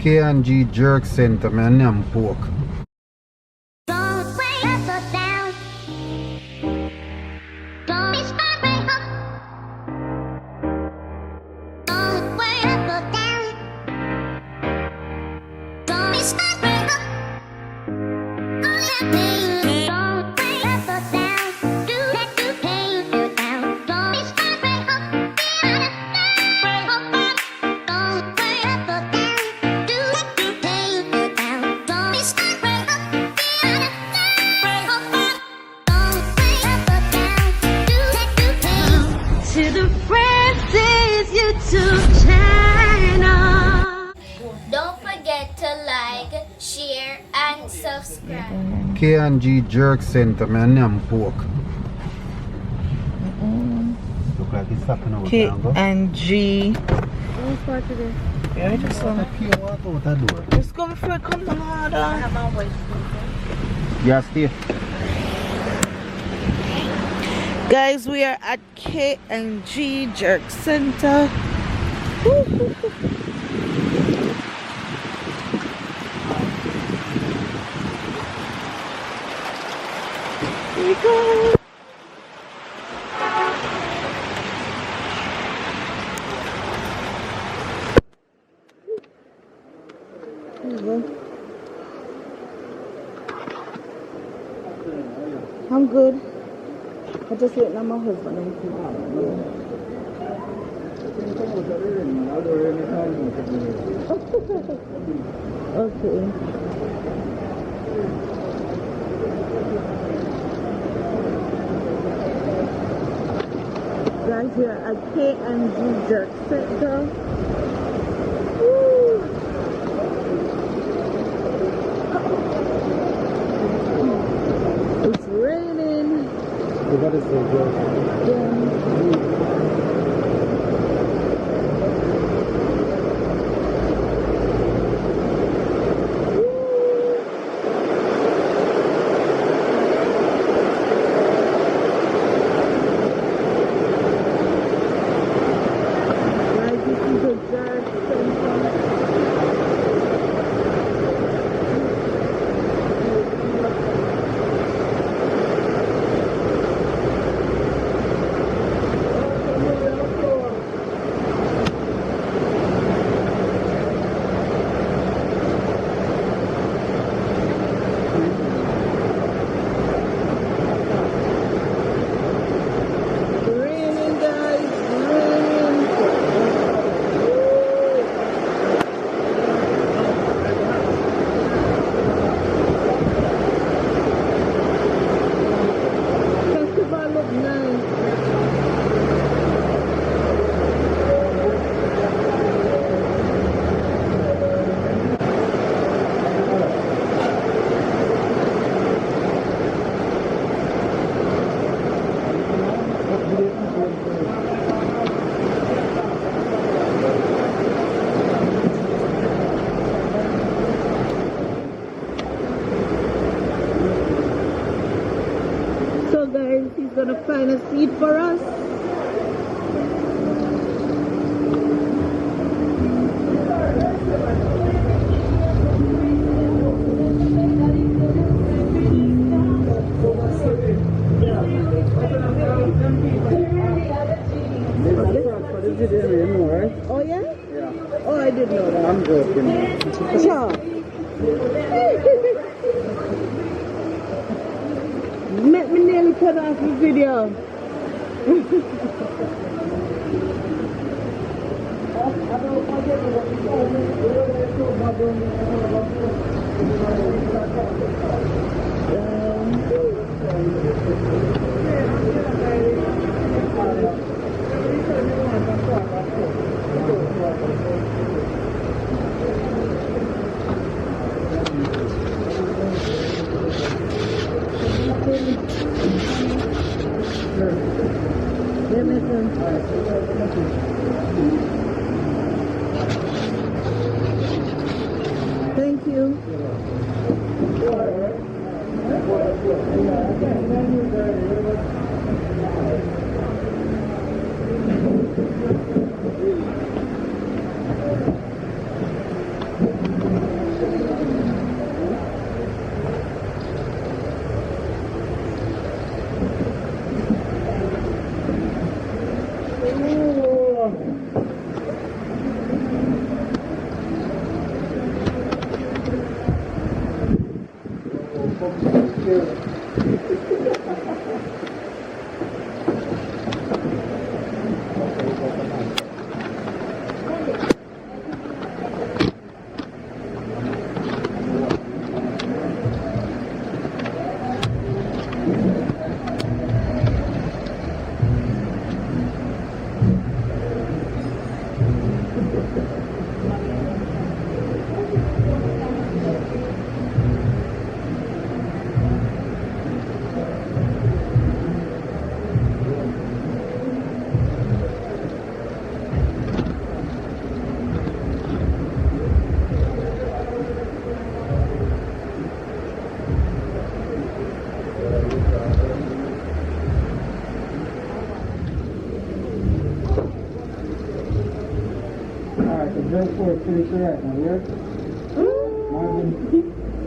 K&G Jerk Center, man, I'm pork. Don't forget to like, share, and subscribe. K&G Jerk Center, man, I'm pork. Look like it's happening over there. K&G. Who's for today? Yeah, just What a pure walk out the door. let's go before it comes on harder. I have my voice. Yeah, stay. Guys, we are at K&G Jerk Center. Woo. Here we go. Here we go. I'm good. I just waiting on my husband and okay. Guys, here at K&G Jerk Center. Woo. It's raining. What is it? So guys, he's gonna find a seat for us. Oh yeah? Yeah. Oh, I didn't know that. I'm joking. Sure. Make me nearly cut off the video. Thank you.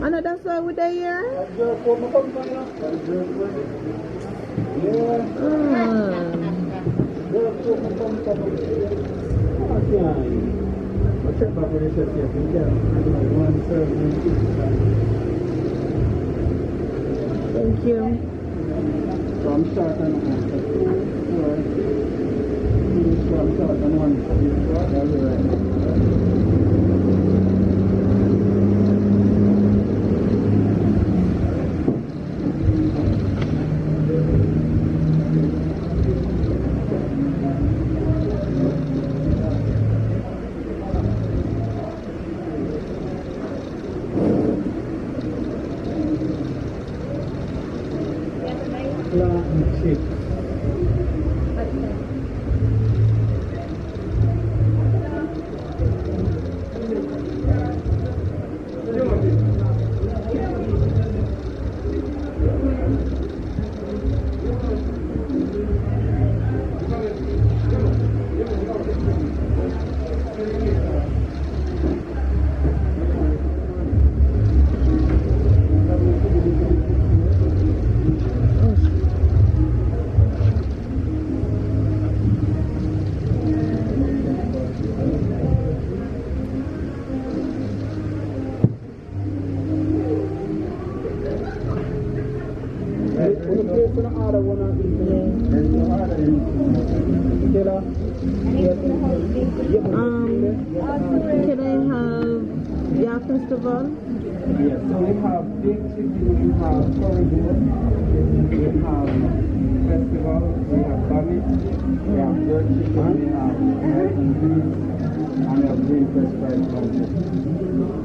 Another side with the year? Thank you. From short and one, from short and one. Can I have your festival? Yes, so we have big chicken, we have corridor, we have festival, we have bunny, we have jerk chicken, we have American beef, and we have green fresh fried sausages.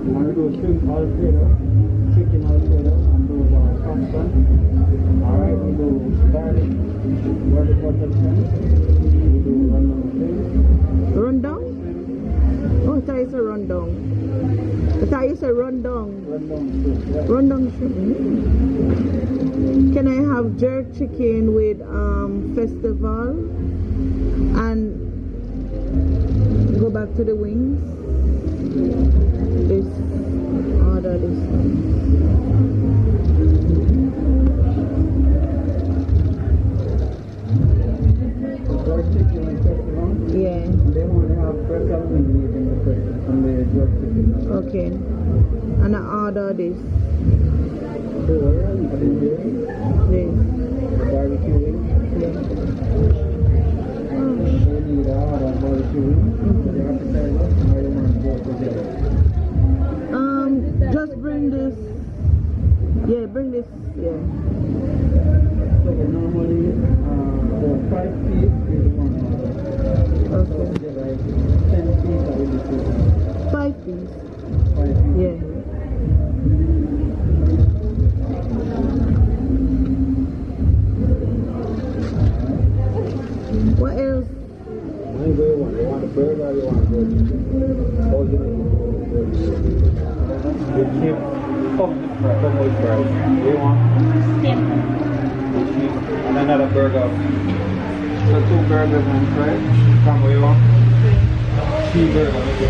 And we do shrimp Alfredo, chicken Alfredo, and those are custom. Alright, we do garlic butter shrimp, we do rundown shrimp. Rundown? Oh, I thought you said rundown. I thought you said rundown. Rundown shrimp. Can I have jerk chicken with festival and go back to the wings? This order this one. Jerk chicken with festival? Yeah. They only have fresh in the festival, and the jerk chicken. Okay. And I order this. This. Barbecue wings. Yeah. Just bring this. Yeah, bring this. Yeah. So normally, for 5 feet is one order. Okay. So like 10 feet, I will do 5 piece. 5 feet. Yeah. What else? You want a burger or you want a burger? How do you make it? The chip, come with fries. Do you want? And another burger. So 2 burgers and fries. Come what you want? 3 burgers. Maybe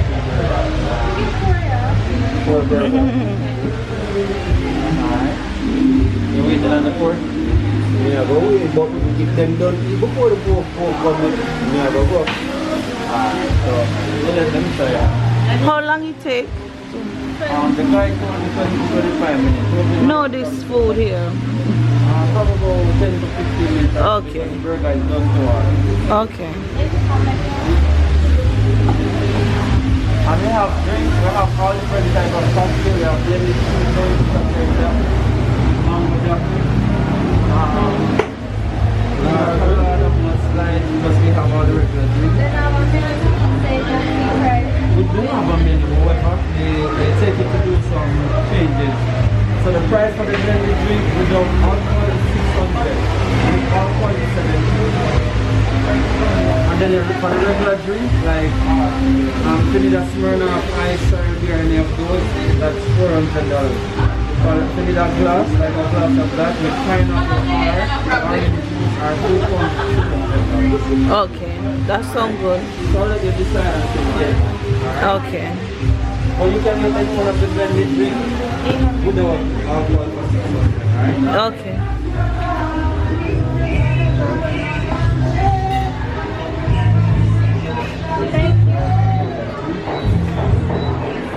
4 burgers. Alright. You waiting on the 4? Yeah, but we if them done before the 4 come in, yeah, but go. Alright, so let them try it. How long it take? The flight only 20 to 25 minutes. No, this food here. Probably about 10 to 15 minutes. Okay. The burger is done to us. Okay. And we have drinks, we have all different types of cocktails. We have blended fruit drinks, cocktails, mango jacket. We have a lot of mudslides because we have all the regular drinks. We do have a menu, however, they take it to do some changes. So the price for the blended drink without alcohol is 600, with alcohol is 70. And then for the regular drink, like Trinidad Smirnoff, Ice, or beer, any of those, that's $400. For Trinidad glass, like a glass of that with pineapple or orange juice, are $200. Okay. That sounds good. So I'll let you decide and get. Okay. Or you can get any one of the blended drink without alcohol for 600, alright? Okay.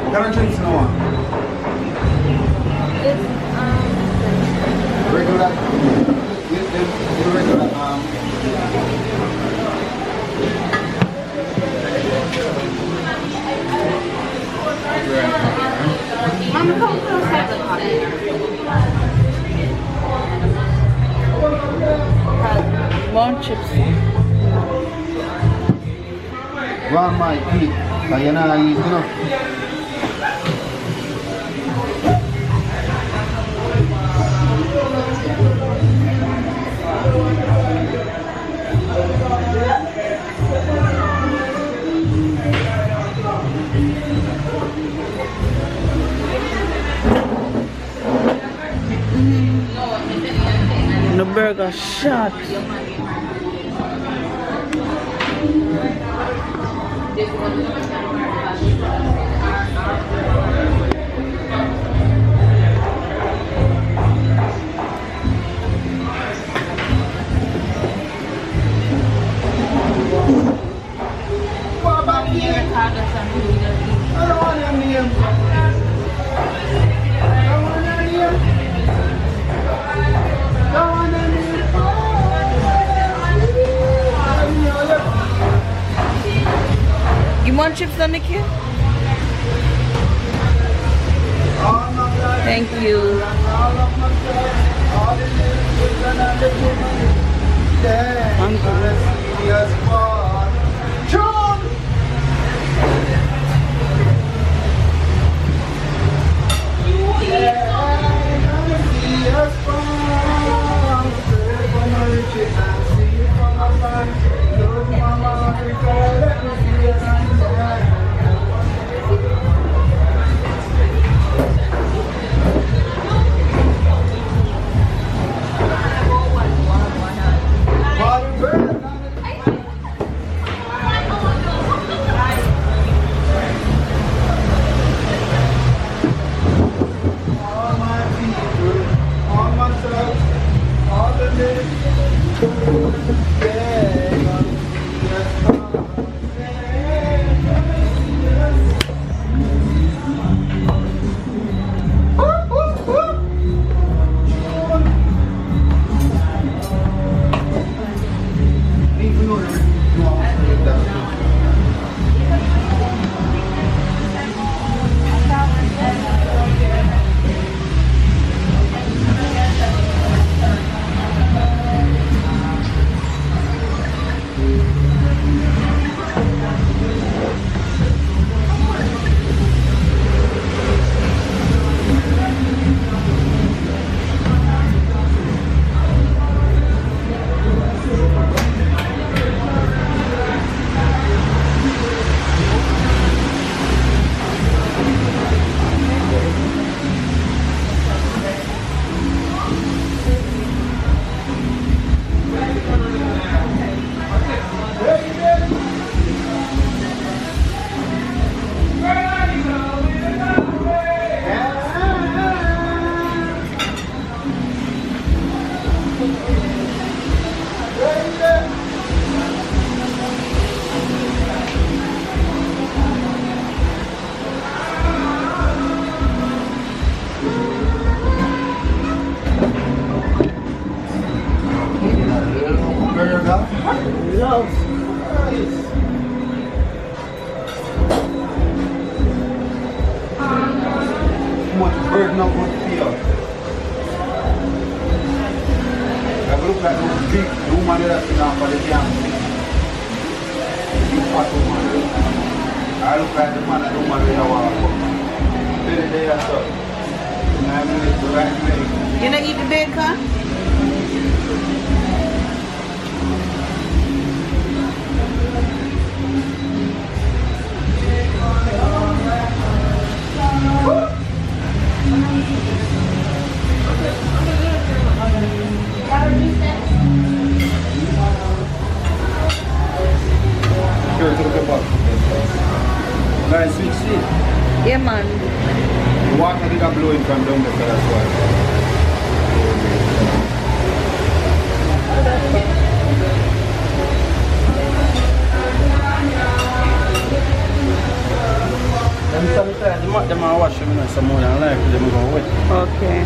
What kind of drinks no one? Regular. The regular. More chips. One might eat, but you're not eating enough. The burger shot. You want chips on the kid? Thank you. too much burden out on the field. I look like those big woman that are sitting for the young. Big fat woman. I look like the man and the woman with a walk. Very day or so. I'm going to right leg. You know eat the bacon? Sure, to the box. Nice sweet seed. Yeah, man. The water did a blowing from down there, so that's why. And sometimes them are wash them some more than life, them go wet. Okay.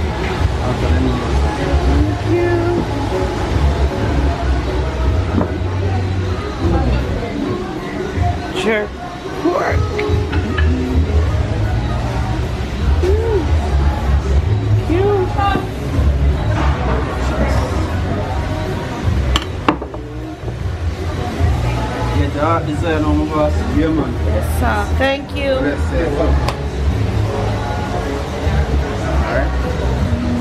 After them Thank you. Jerk pork. get the heart design on my boss. Yeah, man. Yes, sir. Thank you. Let's say, alright.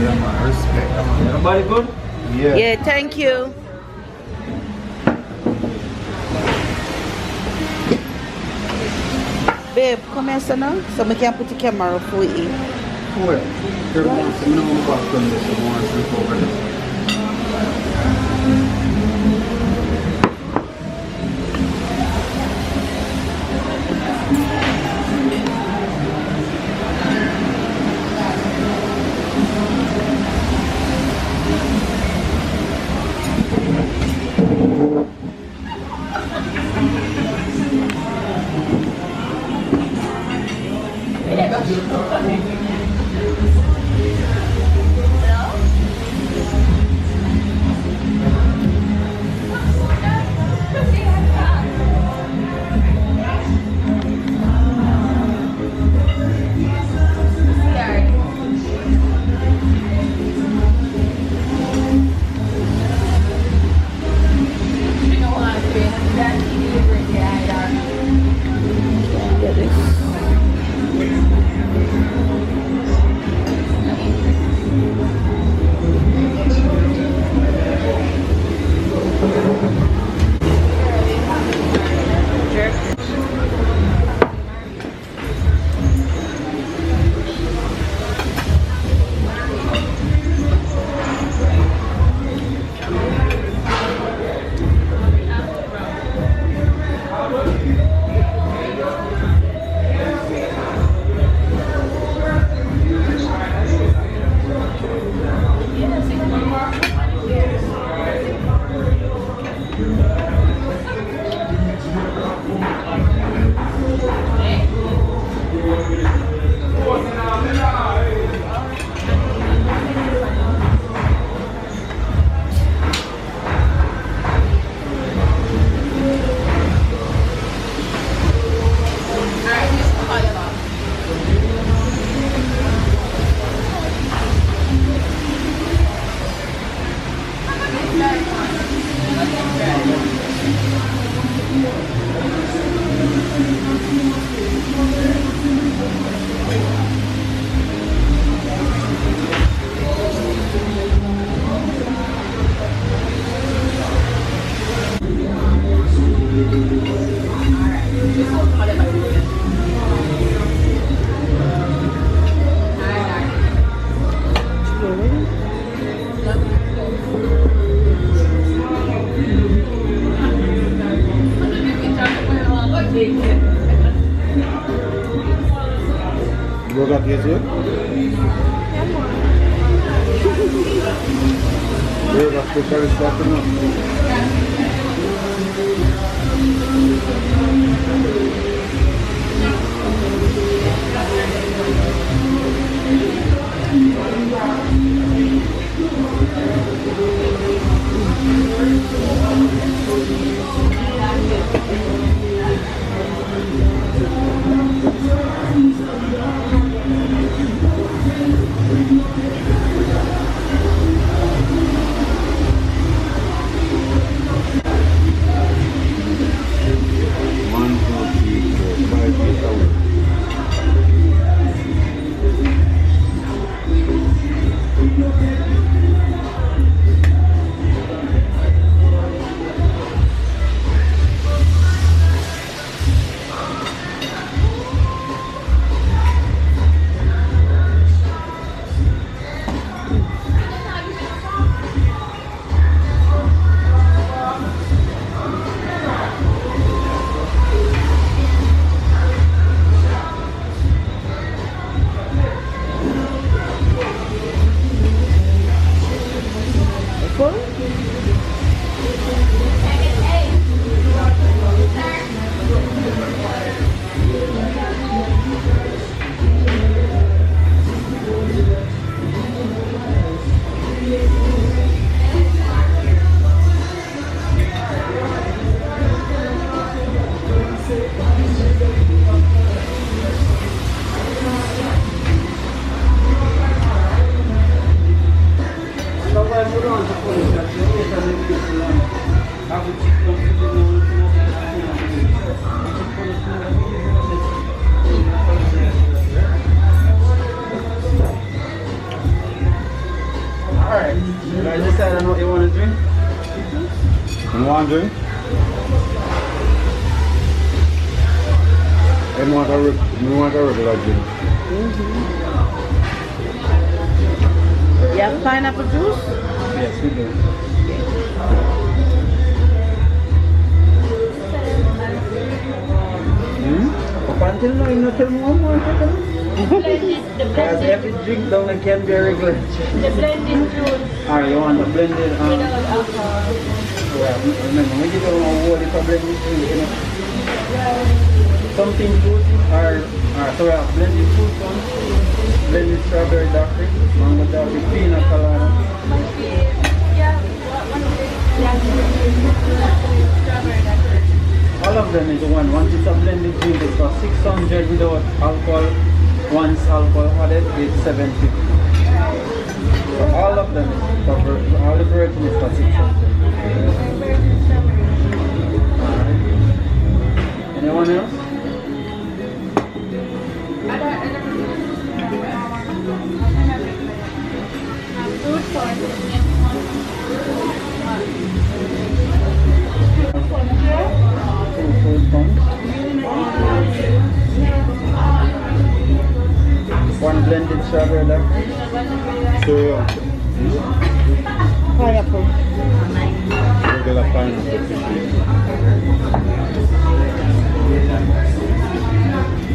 Yeah, man. Respect. Everybody good? Yeah. Yeah, thank you. Babe, come here, son, now, so we can put the camera up for you. Where? There was some no back on this and one slip over this. You got this here? You got to carry stuff enough. you decide on what you want to drink? You want to drink? You want a regular drink? You have pineapple juice? Yes, we do. Up until now, you not tell me one more thing. Because every drink down there can be a regular. The blended juice Alright, you want the blended? without alcohol. Yeah, remember, we give you a whole heap of blended drink, you know. Something fruity, so we have blended fruit one, blended strawberry daiquiri, mango daiquiri, pina colada. Yeah, strawberry daiquiri. All of them is one. Once it's a blended drink, it's for 600 without alcohol. Once alcohol added, it's 750. So all of them is covered. All the version is for 600. Alright. Anyone else? Fruit corn. Two fruit buns. One blended strawberry daiquiri. So yeah. Pineapple. Regular pineapple.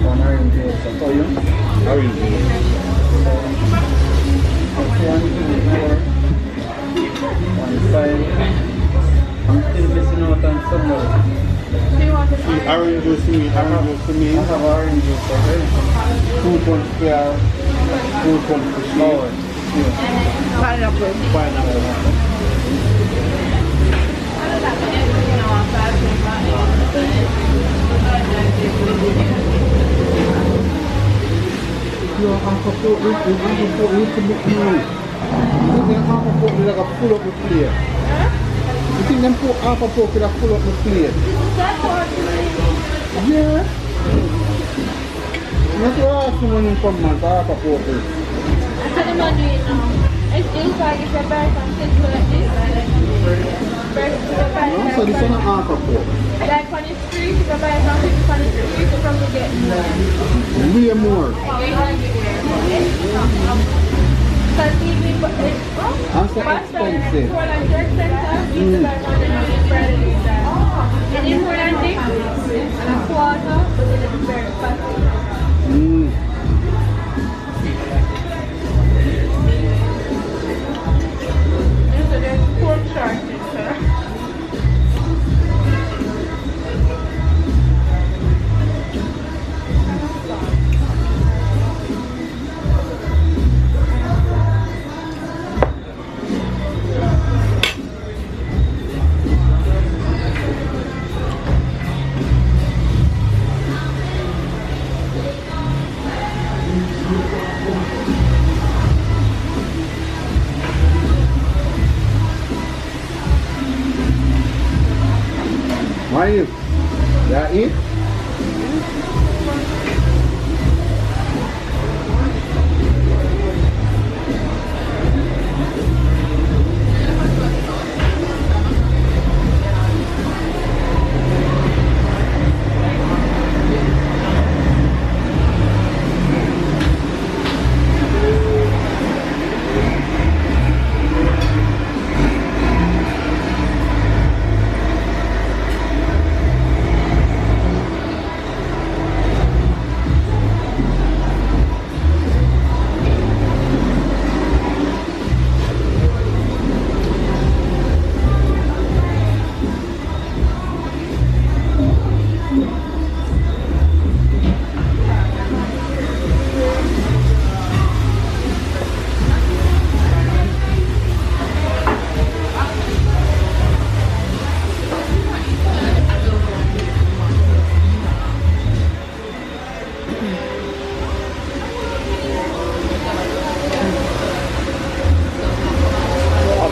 One orange juice. For you? Orange juice. One, two, four. One side. I'm still missing out on somebody. Orange juice to me. Orange juice to me. I have orange juice already. 2 punch fair. 2 punch for Oh, sure. yeah. Pineapple. Pineapple. Your half a foot, you half a foot, you can look now. You think half a foot will like a full up the plate? You think them put half a foot will like full up the plate? Yeah. That's why I asked someone in from months, half a foot. It's like if you're back on things like this. No, so this one a half a foot. Like on the street, if you're back on things on the street, you probably get Way more. because even And so expensive. Portland Church Center, you buy one and you spread it inside. And in Portland Dick, and a quarter, but it's very fast. Mm. So there's pork shortage, sir. Why you? That it?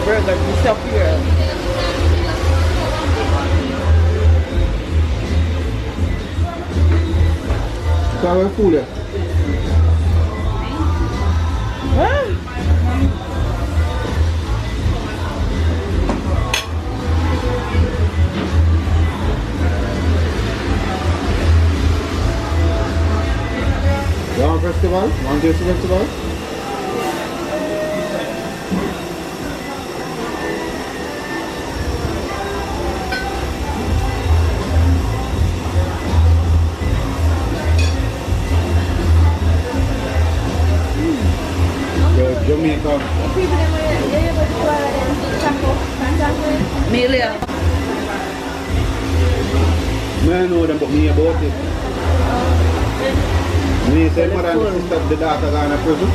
Burger disappear. So we're full here. Want this vegetable? Jamaica. Amelia. I know them, but me about it. Me say mother and sister, the daughter gone to prison.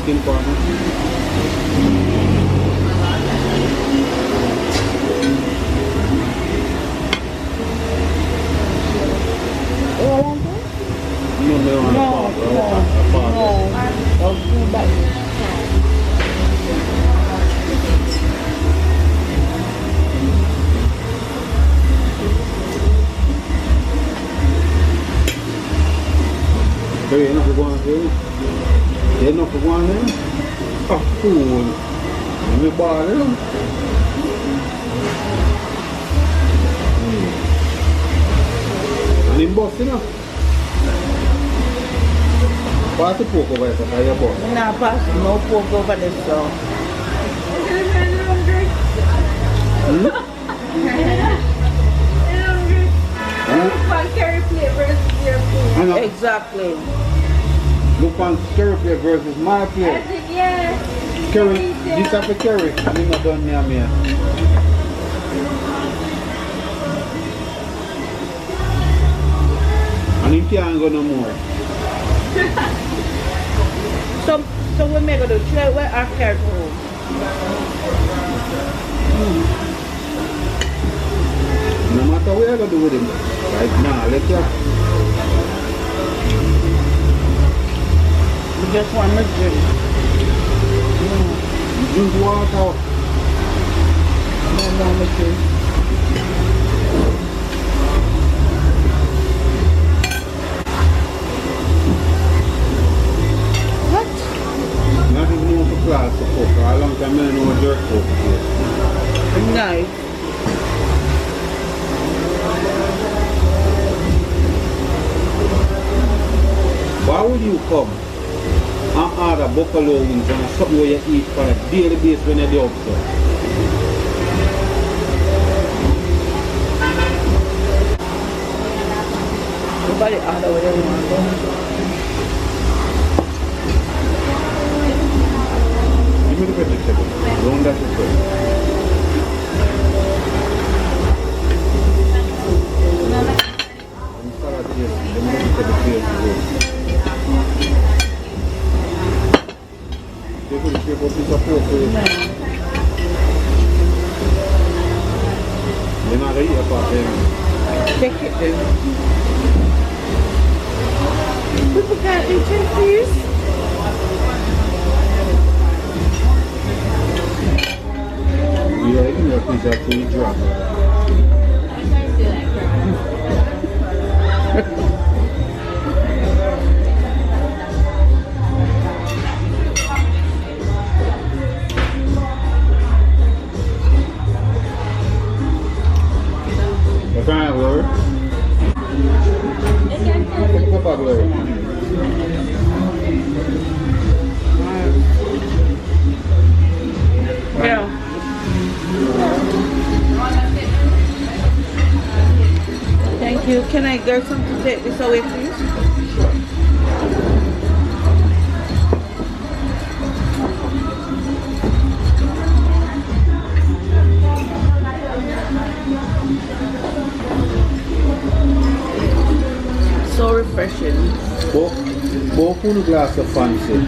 Skin You're not going to You're not going to Oh, cool. Me ball, And him boss, you know? Pass the pork over there, so your boss. Nah, pass no pork over this so. Curry plate versus your plate. Exactly. Look on curry plate versus my plate. Yeah. Curry, this type of curry, I'm not done near me. And he can't go no more. So we make a do try where our carrot home. No matter what you're going to do with him, right now, let's go. We just want to drink. Drink water. No, me drink. What? Not even know for class to cook. For a long time I know jerk cook. Nice. Why would you come and order buffalo wings and something where you eat for a daily basis when you're upset? Nobody order what they want. Give me the vegetable. Don't that is good. Salad here. The vegetable here is good. Take a shape of piece of pork for you. You're not going to eat a part there. Take it then. People can't eat it, please. We are eating a piece of food drop. Yeah. Thank you. Can I get some to take this away, please? So refreshing. Both full glass of fancy.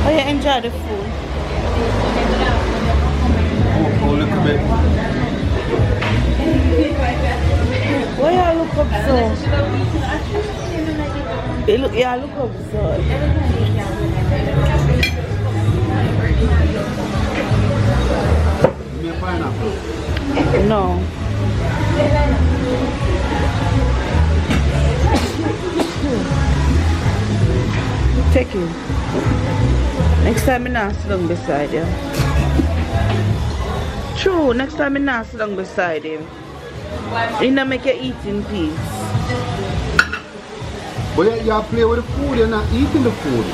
Oh yeah, enjoy the food. They look, yeah, look absurd. Give me a pineapple. No. Take him. Next time I not sit down beside you. True, next time I not sit down beside him. He not make you eat in peace. But you play with the food, you're not eating the food.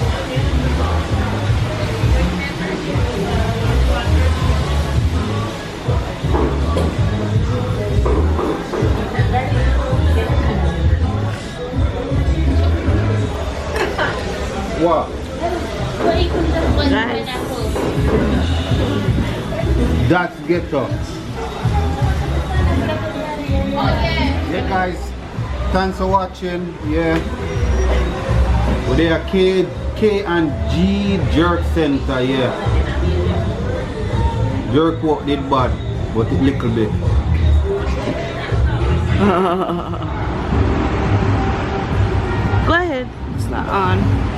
What? Nice. That's ghetto. Yeah guys, thanks for watching. Yeah. We're there K and G Jerk Center, yeah. Jerk work did bad, but a little bit. Go ahead. It's not on.